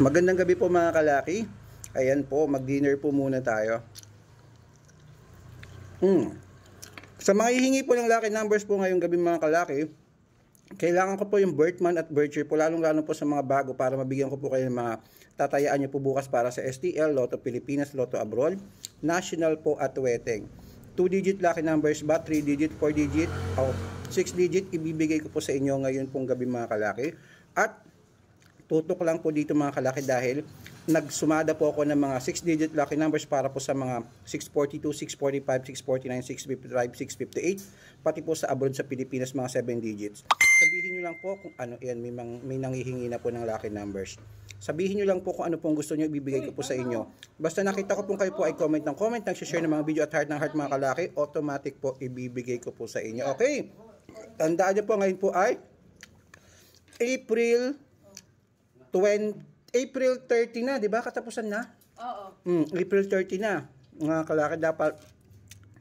Magandang gabi po mga kalaki. Ayan po, mag-dinner po muna tayo. Sa mga hihingi po ng lucky numbers po ngayong gabi mga kalaki, kailangan ko po yung birth month at birth year po, lalong-lalo po sa mga bago para mabigyan ko po kayo ng mga tatayaan nyo po bukas para sa STL, Lotto Pilipinas, Lotto Abroad, National po at Weteng. 2-digit lucky numbers ba, 3-digit, 4-digit, o 6-digit, ibibigay ko po sa inyo ngayon pong gabi mga kalaki. At tutok lang po dito mga kalaki dahil nagsumada po ako ng mga 6-digit lucky numbers para po sa mga 642, 645, 649, 655, 658, pati po sa abroad sa Pilipinas mga 7 digits. Sabihin nyo lang po kung ano yan, may nanghihingi na po ng lucky numbers. Sabihin nyo lang po kung ano pong gusto nyo, ibibigay ko po sa inyo. Basta nakita ko po kayo po ay comment, nag-share ng mga video at heart ng heart mga kalaki, automatic po ibibigay ko po sa inyo. Okay, tandaan nyo po ngayon po ay April 30 na, di ba? Katapusan na? Oo. April 30 na. Mga kalaki, dapat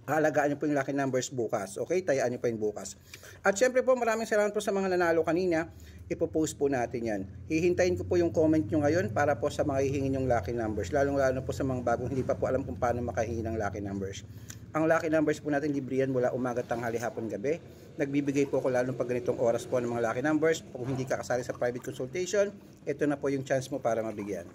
halagaan nyo po yung lucky numbers bukas. Okay? Tayaan nyo po yung bukas. At syempre po, maraming salamat po sa mga nanalo kanina. Ipopost po natin yan. Hihintayin ko po yung comment nyo ngayon para po sa mga hihingin yung lucky numbers. Lalong-lalo po sa mga bagong hindi pa po alam kung paano makahingi ng lucky numbers. Ang lucky numbers po natin, libre yan mula umaga, tanghali, hapon, gabi. Nagbibigay po ako lalong pag ganitong oras po ng mga lucky numbers. Kung hindi ka kasali sa private consultation, ito na po yung chance mo para mabigyan.